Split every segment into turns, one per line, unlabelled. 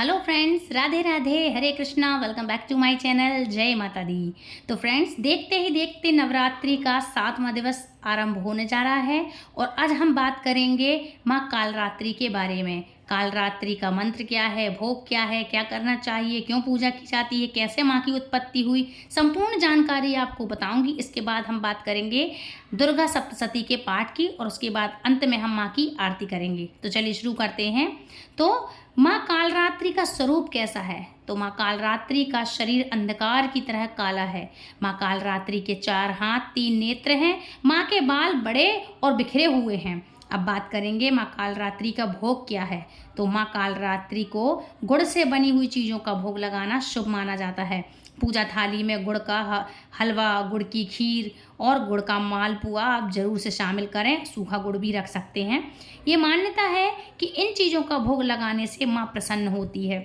Hello friends, Radhe Radhe, Hare Krishna. Welcome back to my channel. जय माता दी। तो फ्रेंड्स, देखते ही देखते नवरात्रि का 7वां दिवस आरंभ होने जा रहा है और आज हम बात करेंगे माँ कालरात्रि के बारे में। कालरात्रि का मंत्र क्या है, भोग क्या है, क्या करना चाहिए, क्यों पूजा की जाती है, कैसे माँ की उत्पत्ति हुई, संपूर्ण जानकारी आपको बताऊंगी। इसके बाद हम बात करेंगे दुर्गा सप्तशती के पाठ की और उसके बाद अंत में हम माँ की आरती करेंगे। तो चलिए शुरू करते हैं। तो माँ कालरात्रि का स्वरूप कैसा है? तो माँ कालरात्रि का शरीर अंधकार की तरह काला है। माँ कालरात्रि के 4 हाथ 3 नेत्र हैं। माँ के बाल बड़े और बिखरे हुए हैं। अब बात करेंगे माँ कालरात्रि का भोग क्या है। तो माँ कालरात्रि को गुड़ से बनी हुई चीज़ों का भोग लगाना शुभ माना जाता है। पूजा थाली में गुड़ का हलवा, गुड़ की खीर और गुड़ का मालपुआ आप जरूर से शामिल करें। सूखा गुड़ भी रख सकते हैं। ये मान्यता है कि इन चीज़ों का भोग लगाने से माँ प्रसन्न होती है,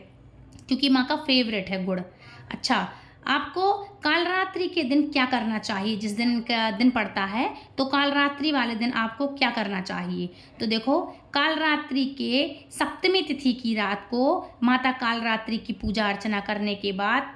क्योंकि माँ का फेवरेट है गुड़। अच्छा, आपको कालरात्रि के दिन क्या करना चाहिए? जिस दिन का दिन पड़ता है तो कालरात्रि वाले दिन आपको क्या करना चाहिए? तो देखो, कालरात्रि के सप्तमी तिथि की रात को माता कालरात्रि की पूजा अर्चना करने के बाद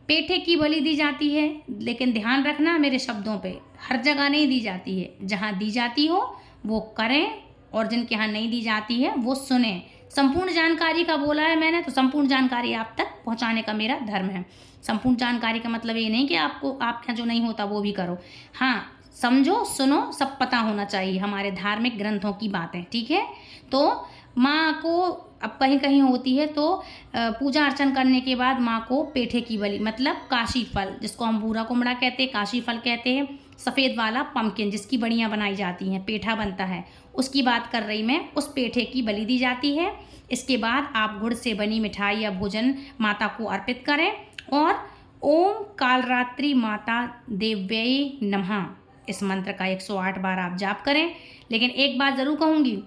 पेठे की बलि दी जाती है। लेकिन ध्यान रखना मेरे शब्दों पे, हर जगह नहीं दी जाती है। जहाँ दी जाती हो वो करें और जिनके यहाँ नहीं दी जाती है वो सुने। संपूर्ण जानकारी का बोला है मैंने, तो संपूर्ण जानकारी आप तक पहुँचाने का मेरा धर्म है। संपूर्ण जानकारी का मतलब ये नहीं कि आपको आपके यहाँ जो नहीं होता वो भी करो। हाँ, समझो, सुनो, सब पता होना चाहिए हमारे धार्मिक ग्रंथों की बातें, ठीक है। तो माँ को अब कहीं कहीं होती है तो पूजा अर्चन करने के बाद माँ को पेठे की बलि मतलब काशी फल, जिसको हम बूरा कुमड़ा कहते हैं, काशी फल कहते हैं, सफ़ेद वाला पम्पकिन जिसकी बड़ियाँ बनाई जाती हैं, पेठा बनता है, उसकी बात कर रही मैं। उस पेठे की बलि दी जाती है। इसके बाद आप गुड़ से बनी मिठाई या भोजन माता को अर्पित करें और ओम कालरात्रि माता देव्यै नमः इस मंत्र का 108 बार आप जाप करें। लेकिन एक बात ज़रूर कहूँगी,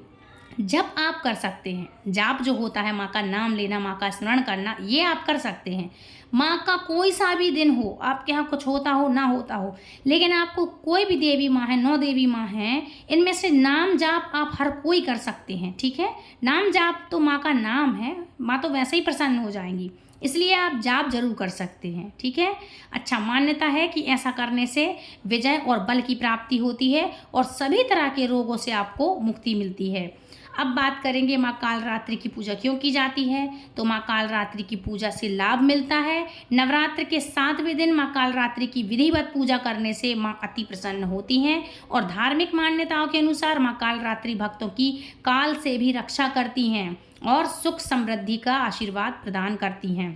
जब आप कर सकते हैं, जाप जो होता है माँ का नाम लेना, माँ का स्मरण करना, ये आप कर सकते हैं। माँ का कोई सा भी दिन हो, आपके यहाँ कुछ होता हो ना होता हो, लेकिन आपको कोई भी देवी माँ है, 9 देवी माँ हैं, इनमें से नाम जाप आप हर कोई कर सकते हैं, ठीक है। नाम जाप तो माँ का नाम है, माँ तो वैसे ही प्रसन्न हो जाएंगी, इसलिए आप जाप जरूर कर सकते हैं, ठीक है। अच्छा, मान्यता है कि ऐसा करने से विजय और बल की प्राप्ति होती है और सभी तरह के रोगों से आपको मुक्ति मिलती है। अब बात करेंगे माँ कालरात्रि की पूजा क्यों की जाती है। तो माँ कालरात्रि की पूजा से लाभ मिलता है। नवरात्र के 7वें दिन माँ कालरात्रि की विधिवत पूजा करने से माँ अति प्रसन्न होती हैं और धार्मिक मान्यताओं के अनुसार माँ कालरात्रि भक्तों की काल से भी रक्षा करती हैं और सुख समृद्धि का आशीर्वाद प्रदान करती हैं।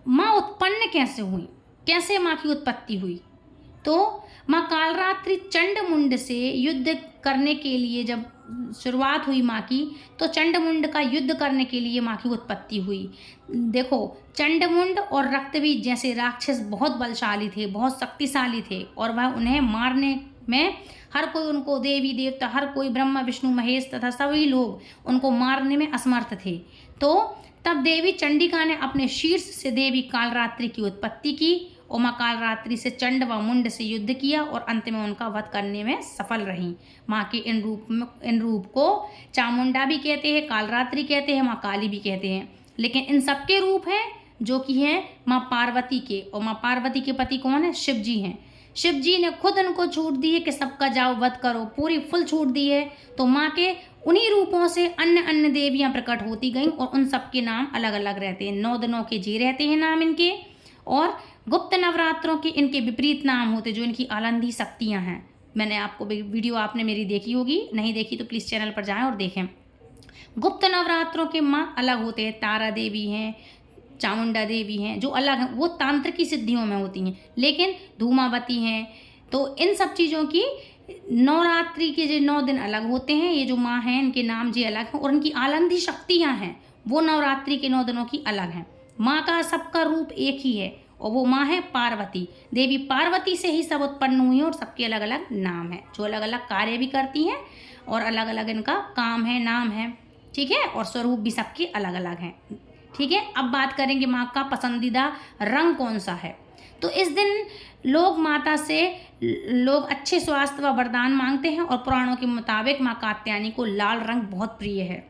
माँ उत्पन्न कैसे हुई, कैसे माँ की उत्पत्ति हुई? तो माँ कालरात्रि चंडमुंड से युद्ध करने के लिए जब शुरुआत हुई माँ की, तो चंडमुंड का युद्ध करने के लिए माँ की उत्पत्ति हुई। देखो, चंडमुंड और रक्तबीज जैसे राक्षस बहुत बलशाली थे, बहुत शक्तिशाली थे और वह उन्हें मारने में हर कोई, उनको देवी देवता, हर कोई, ब्रह्मा विष्णु महेश तथा सभी लोग उनको मारने में असमर्थ थे। तो तब देवी चंडिका ने अपने शीर्ष से देवी कालरात्रि की उत्पत्ति की और माँ कालरात्रि से चंड व मुंड से युद्ध किया और अंत में उनका वध करने में सफल रहीं। माँ के इन रूप को चामुंडा भी कहते हैं, कालरात्रि कहते हैं, माँ काली भी कहते हैं, लेकिन इन सबके रूप हैं जो कि हैं माँ पार्वती के। और माँ पार्वती के पति कौन है? शिव जी हैं। शिव जी ने खुद उनको छूट दी है कि सबका जाओ वध करो, पूरी फुल छूट दी है। तो माँ के उन्हीं रूपों से अन्य अन्य देवियाँ प्रकट होती गईं और उन सबके नाम अलग अलग रहते हैं। 9 दिनों के जी रहते हैं नाम इनके, और गुप्त नवरात्रों के इनके विपरीत नाम होते जो इनकी आलंदी शक्तियाँ हैं। मैंने आपको वीडियो आपने मेरी देखी होगी, नहीं देखी तो प्लीज़ चैनल पर जाएं और देखें। गुप्त नवरात्रों के माँ अलग होते हैं। तारा देवी हैं, चामुंडा देवी हैं, जो अलग हैं, वो तांत्रिकी सिद्धियों में होती हैं। लेकिन धूमावती हैं। तो इन सब चीज़ों की नवरात्रि के जो 9 दिन अलग होते हैं। ये जो माँ हैं इनके नाम जी अलग हैं और इनकी आलंदी शक्तियाँ हैं वो नवरात्रि के 9 दिनों की अलग हैं। माँ का सबका रूप एक ही है और वो माँ है पार्वती। देवी पार्वती से ही सब उत्पन्न हुई हैं और सबके अलग अलग नाम है, जो अलग अलग कार्य भी करती हैं और अलग अलग इनका काम है, नाम है, ठीक है। और स्वरूप भी सबके अलग अलग हैं, ठीक है। अब बात करेंगे माँ का पसंदीदा रंग कौन सा है। तो इस दिन लोग माता से अच्छे स्वास्थ्य व वरदान मांगते हैं और पुराणों के मुताबिक माँ कात्यायनी को लाल रंग बहुत प्रिय है।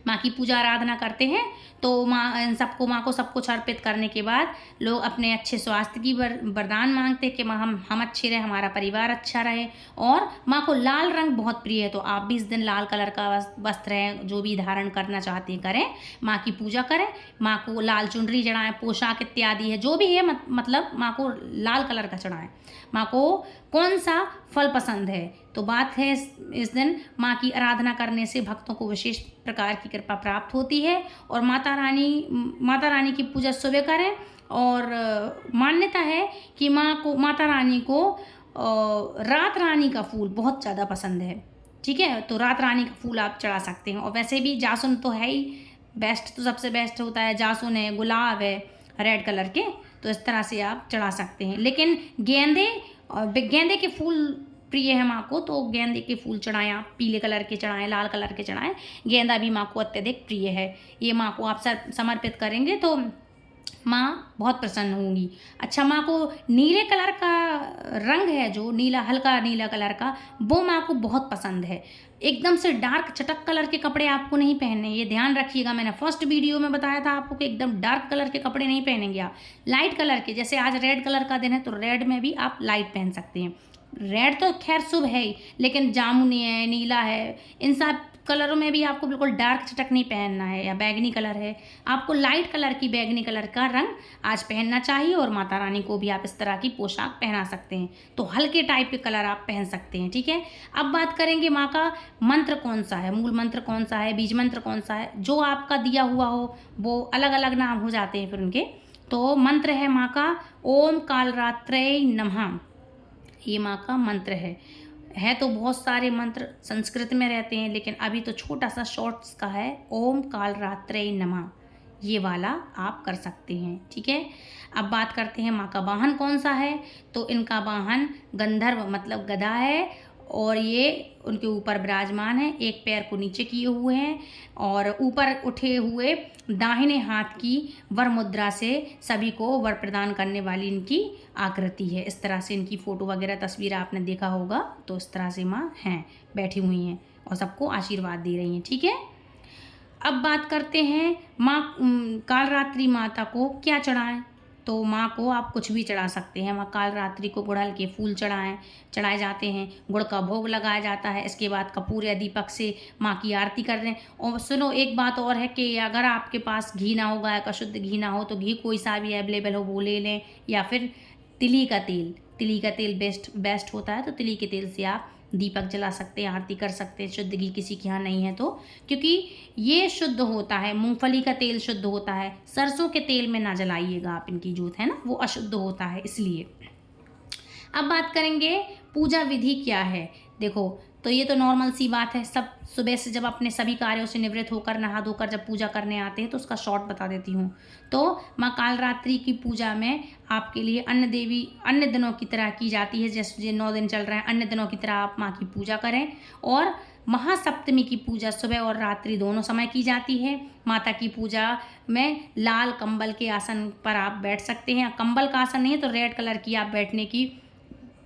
माँ की पूजा आराधना करते हैं तो माँ इन सबको माँ को सब कुछ अर्पित करने के बाद लोग अपने अच्छे स्वास्थ्य की वरदान मांगते हैं कि माँ हम अच्छे रहे, हमारा परिवार अच्छा रहे। और माँ को लाल रंग बहुत प्रिय है, तो आप भी इस दिन लाल कलर का वस्त्र है जो भी धारण करना चाहते हैं करें, माँ की पूजा करें, माँ को लाल चुनरी चढ़ाएं, पोशाक इत्यादि है जो भी है, मतलब माँ को लाल कलर का चढ़ाएं। माँ को कौन सा फल पसंद है, तो बात है इस दिन माँ की आराधना करने से भक्तों को विशेष प्रकार की कृपा प्राप्त होती है। और माता रानी की पूजा सुबह करें। और मान्यता है कि माता रानी को रात रानी का फूल बहुत ज़्यादा पसंद है, ठीक है, तो रात रानी का फूल आप चढ़ा सकते हैं। और वैसे भी जासुन तो है ही बेस्ट, तो सबसे बेस्ट होता है जासुन है, गुलाब है रेड कलर के, तो इस तरह से आप चढ़ा सकते हैं। लेकिन गेंदे के फूल प्रिय है माँ को, तो गेंदे के फूल चढ़ाएं, आप पीले कलर के चढ़ाएं, लाल कलर के चढ़ाएं। गेंदा भी माँ को अत्यधिक प्रिय है, ये माँ को आप समर्पित करेंगे तो माँ बहुत प्रसन्न होंगी। अच्छा, माँ को नीले कलर का रंग है जो नीला, हल्का नीला कलर का, वो माँ को बहुत पसंद है। एकदम से डार्क चटक कलर के कपड़े आपको नहीं पहनने, ये ध्यान रखिएगा। मैंने फर्स्ट वीडियो में बताया था आपको कि एकदम डार्क कलर के कपड़े नहीं पहनेंगे आप, लाइट कलर के। जैसे आज रेड कलर का दिन है तो रेड में भी आप लाइट पहन सकते हैं। रेड तो खैर शुभ है ही, लेकिन जामुनी है, नीला है, इन सब कलरों में भी आपको बिल्कुल डार्क चटक नहीं पहनना है। या बैगनी कलर है, आपको लाइट कलर की बैगनी कलर का रंग आज पहनना चाहिए। और माता रानी को भी आप इस तरह की पोशाक पहना सकते हैं, तो हल्के टाइप के कलर आप पहन सकते हैं, ठीक है। अब बात करेंगे माँ का मंत्र कौन सा है, मूल मंत्र कौन सा है, बीज मंत्र कौन सा है। जो आपका दिया हुआ हो वो अलग अलग नाम हो जाते हैं फिर उनके। तो मंत्र है माँ का ओम कालरात्रे नमः, ये माँ का मंत्र है तो बहुत सारे मंत्र संस्कृत में रहते हैं, लेकिन अभी तो छोटा सा शॉर्ट्स का है, ओम कालरात्रे नमः, ये वाला आप कर सकते हैं, ठीक है। अब बात करते हैं माँ का वाहन कौन सा है, तो इनका वाहन गंधर्व मतलब गधा है, और ये उनके ऊपर विराजमान है, एक पैर को नीचे किए हुए हैं और ऊपर उठे हुए दाहिने हाथ की वर मुद्रा से सभी को वर प्रदान करने वाली इनकी आकृति है। इस तरह से इनकी फ़ोटो वगैरह तस्वीर आपने देखा होगा, तो इस तरह से माँ हैं, बैठी हुई हैं और सबको आशीर्वाद दे रही हैं, ठीक है। अब बात करते हैं माँ कालरात्रि माता को क्या चढ़ाएं, तो माँ को आप कुछ भी चढ़ा सकते हैं। माँ कालरात्रि को गुड़हल के फूल चढ़ाए जाते हैं, गुड़ का भोग लगाया जाता है। इसके बाद कपूर या दीपक से माँ की आरती कर रहे हैं। और सुनो, एक बात और है कि अगर आपके पास घी ना हो, गाय का शुद्ध घी ना हो, तो घी कोई सा भी अवेलेबल हो वो ले लें, या फिर तिली का तेल बेस्ट होता है, तो तिली के तेल से आप दीपक जला सकते हैं, आरती कर सकते हैं। शुद्ध घी किसी के यहाँ नहीं है तो, क्योंकि ये शुद्ध होता है, मूंगफली का तेल शुद्ध होता है, सरसों के तेल में ना जलाइएगा आप इनकी जोत, है ना, वो अशुद्ध होता है इसलिए। अब बात करेंगे पूजा विधि क्या है। देखो, तो ये तो नॉर्मल सी बात है, सब सुबह से जब अपने सभी कार्यों से निवृत्त होकर नहा धोकर जब पूजा करने आते हैं तो उसका शॉर्ट बता देती हूँ। तो माँ कालरात्रि की पूजा में आपके लिए अन्य दिनों की तरह की जाती है। जैसे 9 दिन चल रहे हैं, अन्य दिनों की तरह आप माँ की पूजा करें। और महासप्तमी की पूजा सुबह और रात्रि दोनों समय की जाती है। माता की पूजा में लाल कंबल के आसन पर आप बैठ सकते हैं। कंबल का आसन नहीं है तो रेड कलर की आप बैठने की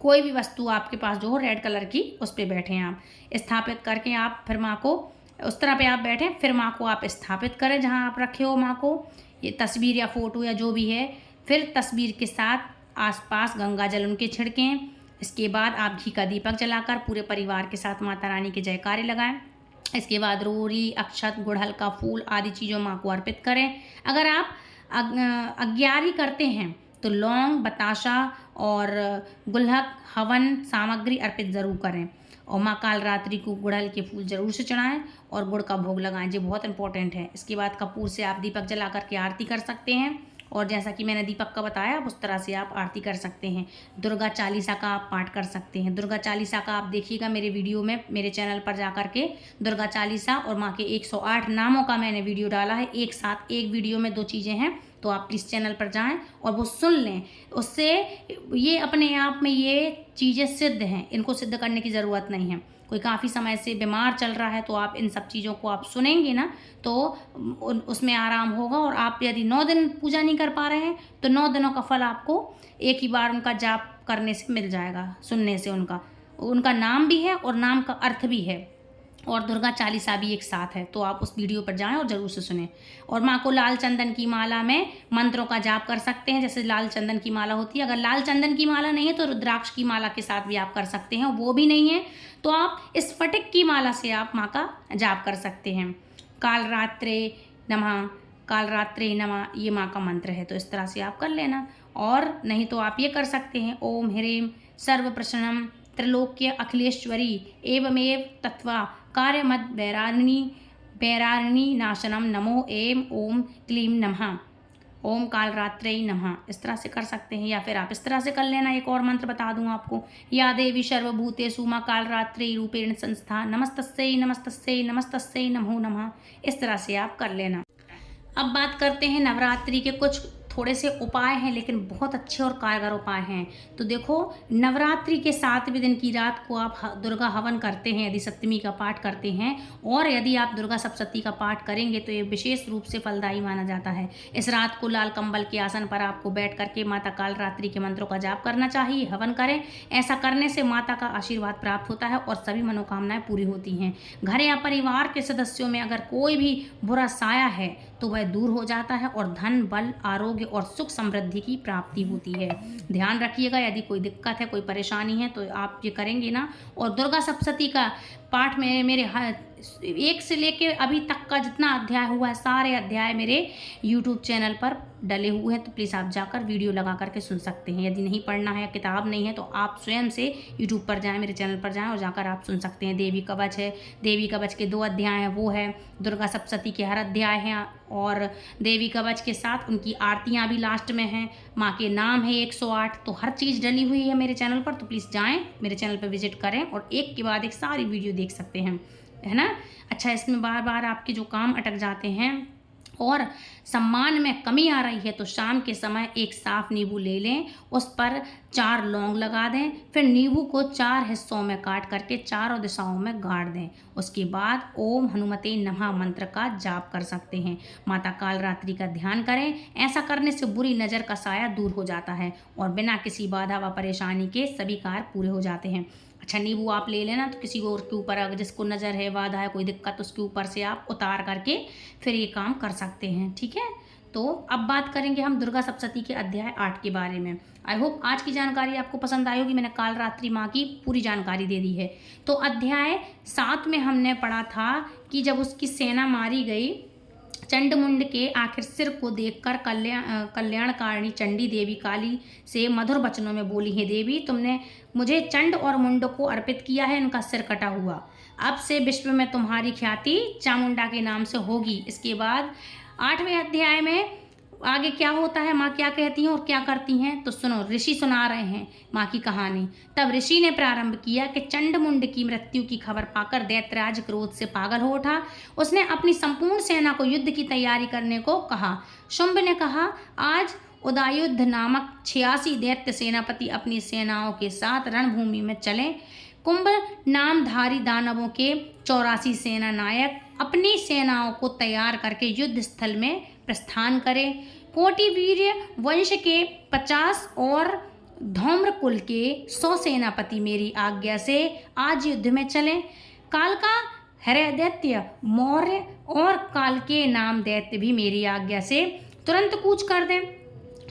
कोई भी वस्तु आपके पास जो हो रेड कलर की, उस पर बैठें आप, स्थापित करके आप फिर माँ को उस तरह पे आप बैठें, फिर माँ को आप स्थापित करें जहाँ आप रखे हो माँ को, ये तस्वीर या फोटो या जो भी है। फिर तस्वीर के साथ आसपास गंगा जल उनके छिड़कें। इसके बाद आप घी का दीपक जलाकर पूरे परिवार के साथ माता रानी के जयकारे लगाएं। इसके बाद रोरी, अक्षत, गुड़हल का फूल आदि चीज़ों माँ को अर्पित करें। अगर आप अग्यारी करते हैं तो लौंग, बताशा और गुलहक हवन सामग्री अर्पित ज़रूर करें। और माँ कालरात्रि को गुड़हल के फूल ज़रूर से चढ़ाएं और गुड़ का भोग लगाएं, जो बहुत इंपॉर्टेंट है। इसके बाद कपूर से आप दीपक जला करके आरती कर सकते हैं, और जैसा कि मैंने दीपक का बताया उस तरह से आप आरती कर सकते हैं। दुर्गा चालीसा का आप पाठ कर सकते हैं। दुर्गा चालीसा का आप देखिएगा मेरे वीडियो में, मेरे चैनल पर जा कर के दुर्गा चालीसा और माँ के 108 नामों का मैंने वीडियो डाला है, एक साथ एक वीडियो में 2 चीज़ें हैं, तो आप प्लीज़ चैनल पर जाएं और वो सुन लें। उससे ये अपने आप में ये चीज़ें सिद्ध हैं, इनको सिद्ध करने की ज़रूरत नहीं है। कोई काफ़ी समय से बीमार चल रहा है तो आप इन सब चीज़ों को आप सुनेंगे ना, तो उसमें आराम होगा। और आप यदि 9 दिन पूजा नहीं कर पा रहे हैं तो 9 दिनों का फल आपको एक ही बार उनका जाप करने से मिल जाएगा, सुनने से। उनका नाम भी है और नाम का अर्थ भी है। और दुर्गा चालीसा भी एक साथ है, तो आप उस वीडियो पर जाएं और ज़रूर से सुनें। और माँ को लाल चंदन की माला में मंत्रों का जाप कर सकते हैं, जैसे लाल चंदन की माला होती है। अगर लाल चंदन की माला नहीं है तो रुद्राक्ष की माला के साथ भी आप कर सकते हैं, वो भी नहीं है तो आप स्फटिक की माला से आप माँ का जाप कर सकते हैं। कालरात्रे नमः, कालरात्रे नमः, ये माँ का मंत्र है, तो इस तरह से आप कर लेना। और नहीं तो आप ये कर सकते हैं, ओम ह्रीं सर्वप्रसन्नम त्रिलोक्य अखिलेश्वरी एवमेव तत्वा कार्यमद वैरारिणी नाशनम नमो एम ओम क्लीं नमः, ओम कालरात्रे नमः, इस तरह से कर सकते हैं। या फिर आप इस तरह से कर लेना, एक और मंत्र बता दूं आपको, या देवी सर्वभूतेषु मां कालरात्रे रूपेण संस्था नमस्तस्यै नमस्तस्यै नमस्तस्यै नमो नमः, इस तरह से आप कर लेना। अब बात करते हैं नवरात्रि के कुछ थोड़े से उपाय हैं, लेकिन बहुत अच्छे और कारगर उपाय हैं। तो देखो, नवरात्रि के 7वें दिन की रात को आप दुर्गा हवन करते हैं, यदि सप्तमी का पाठ करते हैं, और यदि आप दुर्गा सप्तशती का पाठ करेंगे तो ये विशेष रूप से फलदायी माना जाता है। इस रात को लाल कंबल के आसन पर आपको बैठ करके माता कालरात्रि के मंत्रों का जाप करना चाहिए, हवन करें। ऐसा करने से माता का आशीर्वाद प्राप्त होता है और सभी मनोकामनाएं पूरी होती हैं। घर या परिवार के सदस्यों में अगर कोई भी बुरा साया है तो वह दूर हो जाता है और धन, बल, आरोग्य और सुख समृद्धि की प्राप्ति होती है। ध्यान रखिएगा, यदि कोई दिक्कत है, कोई परेशानी है तो आप ये करेंगे ना। और दुर्गा सप्तशती का पाठ में मेरे 1 से लेके अभी तक का जितना अध्याय हुआ है, सारे अध्याय मेरे YouTube चैनल पर डले हुए हैं, तो प्लीज़ आप जाकर वीडियो लगा करके सुन सकते हैं। यदि नहीं पढ़ना है, किताब नहीं है, तो आप स्वयं से YouTube पर जाएं, मेरे चैनल पर जाएं और जाकर आप सुन सकते हैं। देवी कवच है, देवी कवच के 2 अध्याय हैं, वो है। दुर्गा सप्तशती के हर अध्याय हैं, और देवी कवच के साथ उनकी आरतियाँ भी लास्ट में हैं। माँ के नाम है 108, तो हर चीज़ डली हुई है मेरे चैनल पर, तो प्लीज़ जाएँ, मेरे चैनल पर विजिट करें और एक के बाद एक सारी वीडियो देख सकते हैं, है ना। अच्छा, इसमें बार बार आपके जो काम अटक जाते हैं और सम्मान में कमी आ रही है, तो शाम के समय एक साफ नींबू ले लें, उस पर 4 लौंग लगा दें, फिर नींबू को 4 हिस्सों में काट करके चारों दिशाओं में गाड़ दें। उसके बाद ओम हनुमते नमः मंत्र का जाप कर सकते हैं। माता कालरात्रि का ध्यान करें, ऐसा करने से बुरी नज़र का साया दूर हो जाता है और बिना किसी बाधा व परेशानी के सभी कार्य पूरे हो जाते हैं। अच्छा, नींबू आप ले लेना, तो किसी और के ऊपर अगर जिसको नज़र है, बाधा है, कोई दिक्कत, उसके ऊपर से आप उतार करके फिर ये काम कर सकते हैं, ठीक है। तो अब बात करेंगे हम दुर्गा सप्तशती के अध्याय 8 के बारे में। आई होप आज की जानकारी आपको पसंद आई होगी। मैंने कालरात्रि माँ की पूरी जानकारी दे दी है। तो अध्याय 7 में हमने पढ़ा था कि जब उसकी सेना मारी गई, चंडमुंड के आखिर सिर को देखकर कल्याणकारिणी चंडी देवी काली से मधुर वचनों में बोली है, देवी तुमने मुझे चंड और मुंड को अर्पित किया है, इनका सिर कटा हुआ। अब से विश्व में तुम्हारी ख्याति चामुंडा के नाम से होगी। इसके बाद 8वें अध्याय में आगे क्या होता है, माँ क्या कहती हैं और क्या करती हैं, तो सुनो, ऋषि सुना रहे हैं माँ की कहानी। तब ऋषि ने प्रारंभ किया कि चंडमुंड की मृत्यु की खबर पाकर दैत्यराज क्रोध से पागल हो उठा। उसने अपनी संपूर्ण सेना को युद्ध की तैयारी करने को कहा। शुंभ ने कहा, आज उदयुद्ध नामक 86 दैत्य सेनापति अपनी सेनाओं के साथ रणभूमि में चले। कुंभ नामधारी दानवों के 84 सेना नायक अपनी सेनाओं को तैयार करके युद्ध स्थल में प्रस्थान करें। कोटिवीर्य वंश के 50 और धौम्र कुल के 100 सेनापति मेरी आज्ञा से आज युद्ध में चलें। काल का हृदय मौर्य और काल के नाम दैत्य भी मेरी आज्ञा से तुरंत कूच कर दें।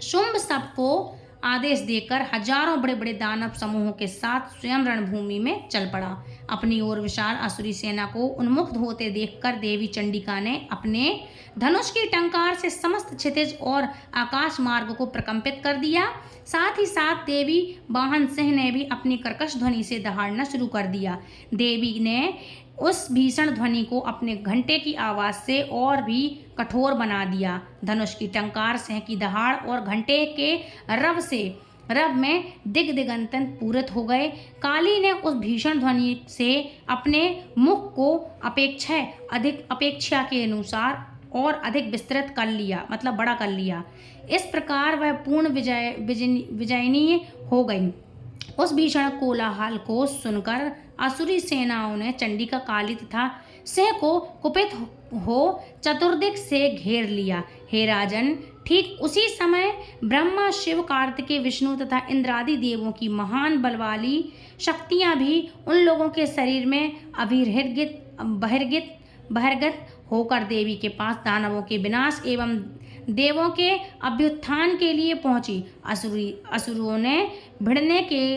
शुंभ सबको आदेश देकर हजारों बड़े बड़े दानव समूहों के साथ स्वयं रणभूमि में चल पड़ा। अपनी ओर विशाल असुरी सेना को उन्मुक्त होते देखकर देवी चंडिका ने अपने धनुष की टंकार से समस्त क्षितिज और आकाश मार्ग को प्रकंपित कर दिया। साथ ही साथ देवी वाहन सिंह ने भी अपनी कर्कश ध्वनि से दहाड़ना शुरू कर दिया। देवी ने उस भीषण ध्वनि को अपने घंटे की आवाज़ से और भी कठोर बना दिया। धनुष की टंकार, सिंह की दहाड़ और घंटे के रब में दिगंतन पूरित हो गए। काली ने उस भीषण ध्वनि से अपने मुख को अपेक्षा के अनुसार और अधिक विस्तृत कर लिया, मतलब बड़ा कर लिया। इस प्रकार वह पूर्ण विजयनीय हो गई। उस भीषण कोलाहल को सुनकर असुरी सेनाओं ने चंडिका, काली तथा सिंह को कुपित हो चतुर्दिक से घेर लिया। हे राजन, ठीक उसी समय ब्रह्मा, शिव, कार्तिकेय, विष्णु तथा इंद्रादि देवों की महान बल वाली शक्तियां भी उन लोगों के शरीर में बहिर्गत होकर देवी के पास दानवों के विनाश एवं देवों के अभ्युत्थान के लिए पहुंची।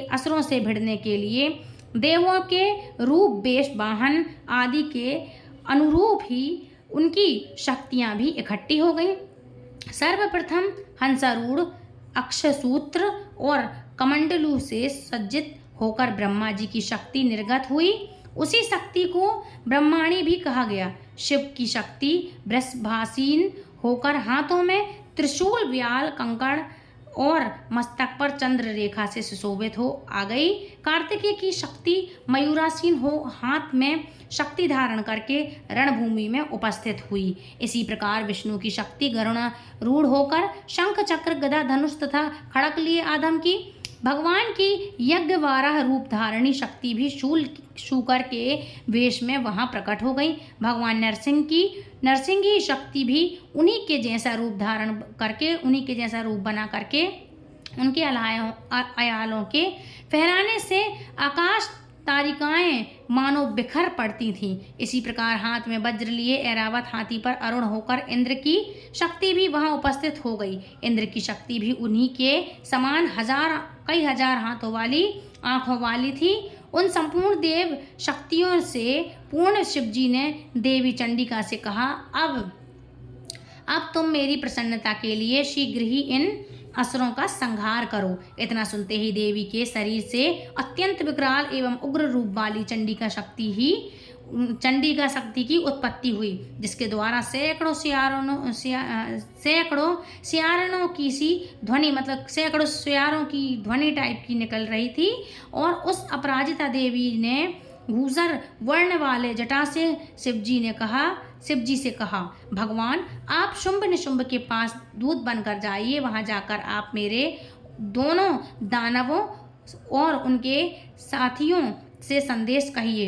असुरों से भिड़ने के लिए देवों के रूप, वेश, वाहन आदि के अनुरूप ही उनकी शक्तियां भी इकट्ठी हो गईं। सर्वप्रथम हंसारूढ़, अक्षसूत्र और कमंडलू से सज्जित होकर ब्रह्मा जी की शक्ति निर्गत हुई। उसी शक्ति को ब्रह्माणी भी कहा गया। शिव की शक्ति वृषभासीन होकर हाथों में त्रिशूल, व्याल, कंकड़ और मस्तक पर चंद्र रेखा से सुशोभित हो आ गई। कार्तिकेय की शक्ति मयूरासीन हो हाथ में शक्ति धारण करके रणभूमि में उपस्थित हुई। इसी प्रकार विष्णु की शक्ति गरुणारूढ़ होकर शंख, चक्र, गदा, धनुष तथा खड़ग लिए आदम की। भगवान की यज्ञ वाराह रूप धारणी शक्ति भी शूकर के वेश में वहां प्रकट हो गई। भगवान नरसिंह शक्ति भी उन्हीं के जैसा रूप धारण करके, उन्हीं के जैसा रूप बना करके उनके अयालों के फहराने से आकाश तारिकाएं मानो बिखर पड़ती थीं। इसी प्रकार हाथ में वज्र लिए ऐरावत हाथी पर आरूढ़ होकर इंद्र की शक्ति भी वहां उपस्थित हो गई। इंद्र की शक्ति भी उन्हीं के समान कई हजार हाथों वाली आंखों वाली थी। उन संपूर्ण देव शक्तियों से पूर्ण शिवजी ने देवी चंडिका से कहा, अब तुम मेरी प्रसन्नता के लिए शीघ्र ही इन असुरों का संहार करो। इतना सुनते ही देवी के शरीर से अत्यंत विकराल एवं उग्र रूप वाली चंडिका शक्ति की उत्पत्ति हुई, जिसके द्वारा सैकड़ों सियारों की सी ध्वनि, मतलब सैकड़ों सियारों की ध्वनि टाइप की निकल रही थी। और उस अपराजिता देवी ने भूसर वर्ण वाले जटा से शिवजी से कहा, भगवान आप शुंभ निशुंभ के पास दूत बनकर जाइए। वहां जाकर आप मेरे दोनों दानवों और उनके साथियों से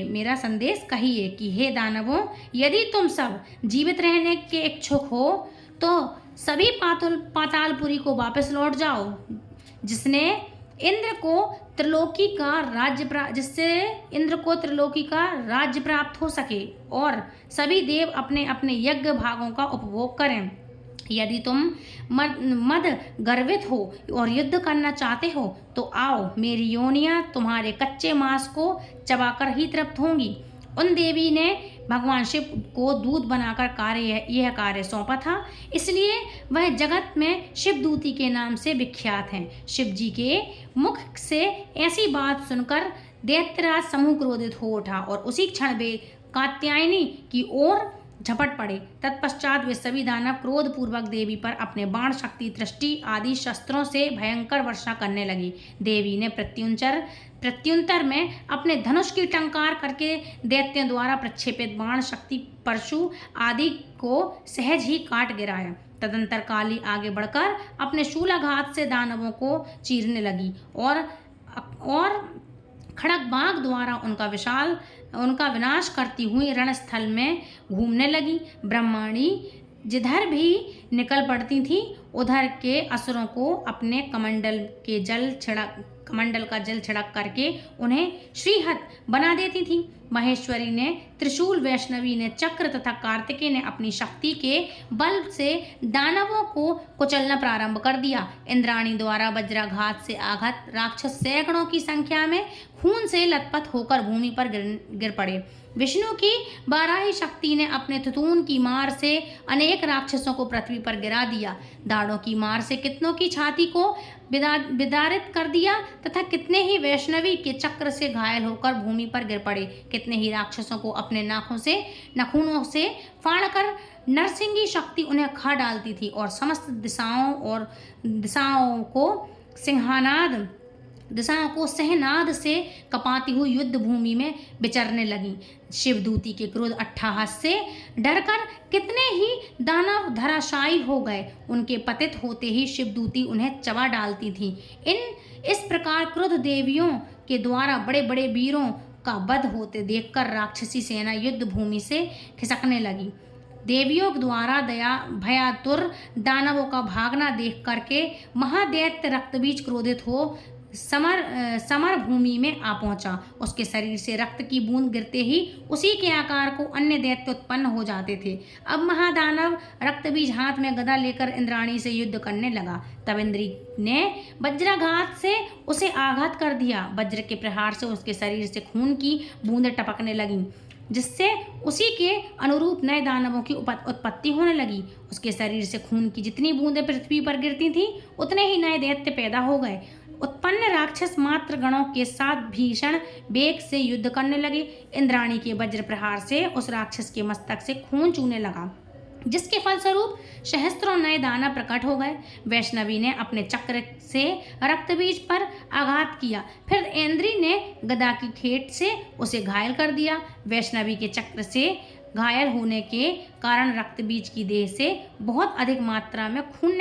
मेरा संदेश कहिए कि हे दानवों, यदि तुम सब जीवित रहने के इच्छुक हो तो सभी पातालपुरी को वापस लौट जाओ, जिससे इंद्र को त्रिलोकी का राज्य प्राप्त हो सके और सभी देव अपने अपने यज्ञ भागों का उपभोग करें। यदि तुम मद गर्वित हो और युद्ध करना चाहते हो तो आओ, मेरी योनियां तुम्हारे कच्चे मांस को चबाकर ही तृप्त होंगी। उन देवी ने भगवान शिव को दूत बनाकर यह कार्य सौंपा था, इसलिए वह जगत में शिवदूती के नाम से विख्यात हैं। शिव जी के मुख से ऐसी बात सुनकर दैत्यराज समूह क्रोधित हो उठा और उसी क्षण वे कात्यायनी की ओर झपट पड़े। तत्पश्चात वे सभी दानव क्रोध पूर्वक देवी पर अपने बाण, शक्ति, दृष्टि आदि शस्त्रों से भयंकर वर्षा करने लगी। देवी ने प्रत्युत्तर में अपने धनुष की टंकार करके दैत्यों द्वारा प्रक्षेपित बाण, शक्ति, परशु आदि को सहज ही काट गिराया। तदंतर काली आगे बढ़कर अपने शूलाघात से दानवों को चीरने लगी और खड़ग बाघ द्वारा उनका विनाश करती हुई रणस्थल में घूमने लगी। ब्रह्माणी जिधर भी निकल पड़ती थी उधर के असुरों को अपने कमंडल का जल छिड़क करके उन्हें श्रीहत बना देती थी। महेश्वरी ने त्रिशूल, वैष्णवी ने चक्र तथा कार्तिकेय ने अपनी शक्ति के बल से दानवों को कुचलना प्रारंभ कर दिया। इंद्राणी द्वारा वज्राघात से आघात राक्षस सैकड़ों की संख्या में खून से लथपथ होकर भूमि पर गिर पड़े। विष्णु की बाराही शक्ति ने अपने तुतून की मार से अनेक राक्षसों को पृथ्वी पर गिरा दिया। दाढ़ों की मार से कितनों की छाती को विदारित कर दिया तथा कितने ही वैष्णवी के चक्र से घायल होकर भूमि पर गिर पड़े। कितने ही राक्षसों को अपने नाखूनों से फाड़कर नरसिंही शक्ति उन्हें खा डालती थी और समस्त दिशाओं को सहनाद से कपाती हुई युद्ध भूमि में विचरने लगी। शिवदूती के क्रोध अट्टहास से डरकर कितने ही दानव धराशायी हो गए। उनके पतित होते ही शिवदूती उन्हें चबा डालती थी। इस प्रकार क्रुद्ध देवियों के द्वारा बड़े बड़े वीरों का वध होते देखकर राक्षसी सेना युद्ध भूमि से खिसकने लगी। देवियों द्वारा भयातुर दानवों का भागना देख करके महादैत्य रक्तबीज क्रोधित हो समर भूमि में आ पहुंचा। उसके शरीर से रक्त की बूंद गिरते ही उसी के आकार को अन्य दैत्य उत्पन्न हो जाते थे। अब महादानव रक्तबीज हाथ में गदा लेकर इंद्राणी से युद्ध करने लगा। तब इंद्री ने वज्राघात से उसे आघात कर दिया। वज्र के प्रहार से उसके शरीर से खून की बूंदें टपकने लगीं, जिससे उसी के अनुरूप नए दानवों की उत्पत्ति होने लगी। उसके शरीर से खून की जितनी बूंदें पृथ्वी पर गिरती थीं, उतने ही नए दैत्य पैदा हो गए। उत्पन्न राक्षस मात्र गणों के साथ भीषण वेग से युद्ध करने लगे। इंद्राणी के वज्र प्रहार से उस राक्षस के मस्तक से खून चूने लगा, जिसके फलस्वरूप सहस्त्रों नए दानव प्रकट हो गए। वैष्णवी ने अपने चक्र से रक्तबीज पर आघात किया, फिर इंद्री ने गदा की खेट से उसे घायल कर दिया। वैष्णवी के चक्र से घायल होने के कारण रक्तबीज की देह से बहुत अधिक मात्रा में खून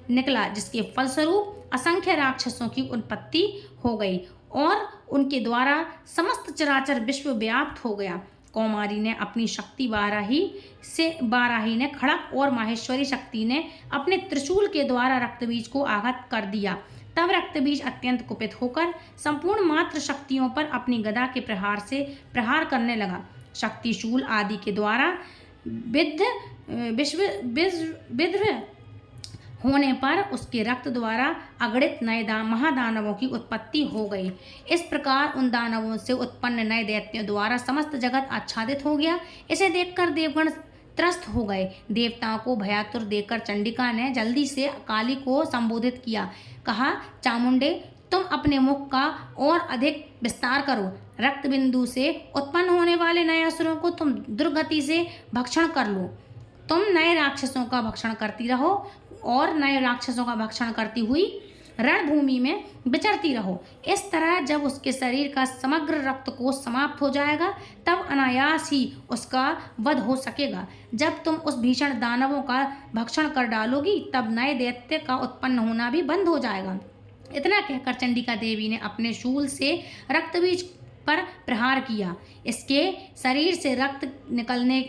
निकला, जिसके फलस्वरूप असंख्य राक्षसों की उत्पत्ति हो गई और उनके द्वारा समस्त चराचर विश्व व्याप्त हो गया। कौमारी ने अपनी शक्ति बाराही ने खड़क और माहेश्वरी शक्ति ने अपने त्रिशूल के द्वारा रक्तबीज को आघात कर दिया। तब रक्तबीज अत्यंत कुपित होकर संपूर्ण मात्र शक्तियों पर अपनी गदा के प्रहार से प्रहार करने लगा। शक्तिशूल आदि के द्वारा विद्ध होने पर उसके रक्त द्वारा अगणित नए महादानवों की उत्पत्ति हो गई। इस प्रकार उन दानवों से उत्पन्न नए दैत्यों द्वारा समस्त जगत आच्छादित हो गया। इसे देखकर देवगण त्रस्त हो गए। देवताओं को भयातुर देखकर चंडिका ने जल्दी से काली को संबोधित किया। कहा, चामुंडे, तुम अपने मुख का और अधिक विस्तार करो। रक्त बिंदु से उत्पन्न होने वाले नए असुरों को तुम दुर्गति से भक्षण कर लो। तुम नए राक्षसों का भक्षण करती रहो और नए राक्षसों का भक्षण करती हुई रणभूमि में विचरती रहो। इस तरह जब उसके शरीर का समग्र रक्त कोश समाप्त हो जाएगा, तब अनायास ही उसका वध हो सकेगा। जब तुम उस भीषण दानवों का भक्षण कर डालोगी, तब नए दैत्य का उत्पन्न होना भी बंद हो जाएगा। इतना कहकर चंडिका देवी ने अपने शूल से रक्तबीज पर प्रहार किया। इसके शरीर से रक्त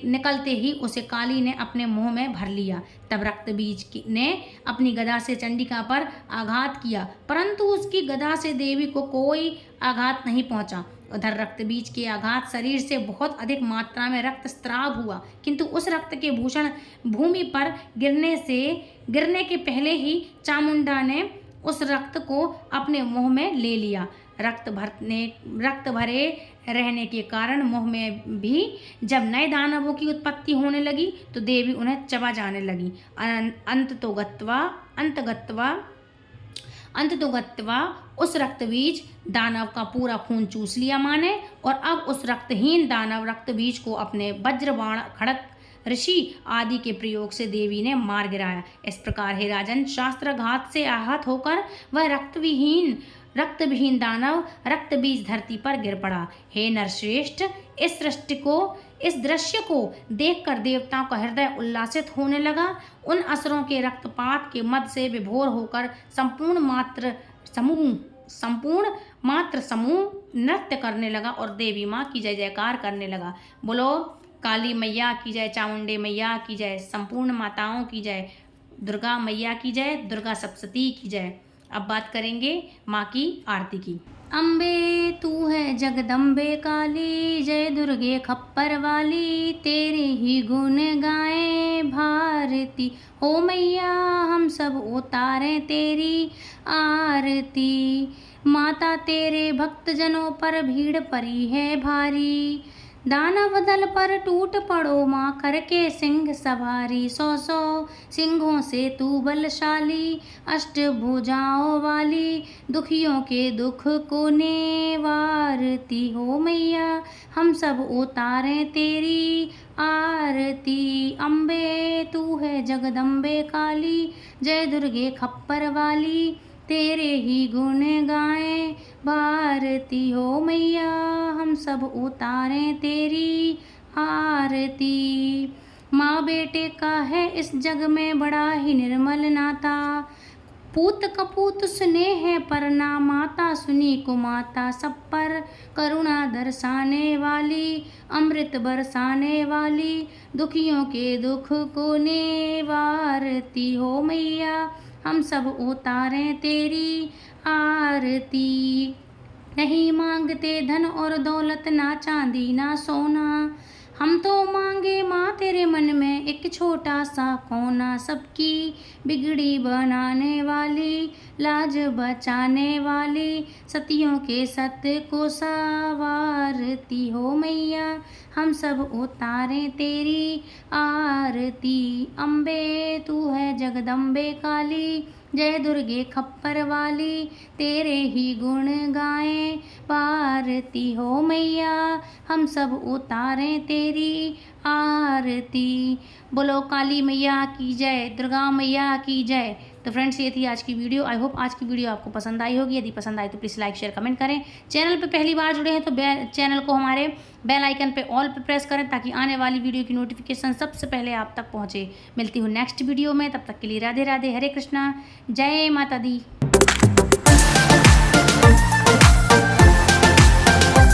निकलते ही उसे काली ने अपने मुंह में भर लिया। तब रक्तबीज ने अपनी गदा से चंडिका पर आघात किया, परंतु उसकी गदा से देवी को कोई आघात नहीं पहुंचा। उधर रक्तबीज के आघात शरीर से बहुत अधिक मात्रा में रक्तस्राव हुआ, किंतु उस रक्त के भूषण भूमि पर गिरने के पहले ही चामुंडा ने उस रक्त को अपने मुंह में ले लिया। रक्त भरे रहने के कारण मुंह में भी जब नए दानवों की उत्पत्ति होने लगी, तो देवी उन्हें चबा जाने लगी। अंत तो गत्वा उस रक्तबीज दानव का पूरा खून चूस लिया माने, और अब उस रक्तहीन दानव रक्तबीज को अपने वज्रबाण, खड़क, ऋषि आदि के प्रयोग से देवी ने मार गिराया। इस प्रकार हे राजन, शास्त्रघात से आहत होकर वह रक्तविहीन दानव रक्तबीज धरती पर गिर पड़ा। हे नरश्रेष्ठ, इस दृश्य को देखकर देवताओं का हृदय उल्लासित होने लगा। उन असुरों के रक्तपात के मद से विभोर होकर संपूर्ण मात्र समूह नृत्य करने लगा और देवी माँ की जय जयकार करने लगा। बोलो काली मैया की जय, चामुंडे मैया की जय, संपूर्ण माताओं की जय, दुर्गा मैया की जय, दुर्गा सप्तशती की जय। अब बात करेंगे माँ की आरती की। अम्बे तू है जगदम्बे काली, जय दुर्गे खप्पर वाली, तेरे ही गुण गाए भारती। हो मैया हम सब उतारें तेरी आरती, माता तेरे भक्तजनों पर भीड़ पड़ी है भारी। दानव दल पर टूट पड़ो माँ, करके सिंह सवारी। 100 सिंहों से तू बलशाली, अष्टभुजाओं वाली, दुखियों के दुख को निवारती। हो मैया हम सब उतारें तेरी आरती। अम्बे तू है जगदम्बे काली, जय दुर्गे खप्पर वाली, तेरे ही गुण गाएं भारती। हो मैया हम सब उतारें तेरी आरती। माँ बेटे का है इस जग में बड़ा ही निर्मल नाता, पूत कपूत सुने हैं पर ना माता सुनी को माता। सब पर करुणा दर्शाने वाली, अमृत बरसाने वाली, दुखियों के दुख को निवारती। हो मैया हम सब उतारें तेरी आरती। नहीं मांगते धन और दौलत, ना चांदी ना सोना, हम तो मांगे माँ तेरे मन में एक छोटा सा कोना। सबकी बिगड़ी बनाने वाली, लाज बचाने वाली, सतियों के सत्य को संवारती हो मैया, हम सब उतारें तेरी आरती। अम्बे तू है जगदम्बे काली, जय दुर्गे खप्पर वाली, तेरे ही गुण गाएं पारती हो मैया, हम सब उतारें तेरी आरती। बोलो काली मैया की जय, दुर्गा मैया की जय। तो फ्रेंड्स, ये थी आज की वीडियो। आई होप आज की वीडियो आपको पसंद आई होगी। यदि पसंद आई तो प्लीज़ लाइक शेयर कमेंट करें। चैनल पे पहली बार जुड़े हैं तो चैनल को हमारे बेल आइकन पे ऑल पे प्रेस करें, ताकि आने वाली वीडियो की नोटिफिकेशन सबसे पहले आप तक पहुंचे। मिलती हूँ नेक्स्ट वीडियो में, तब तक के लिए राधे राधे, हरे कृष्णा, जय माता दी।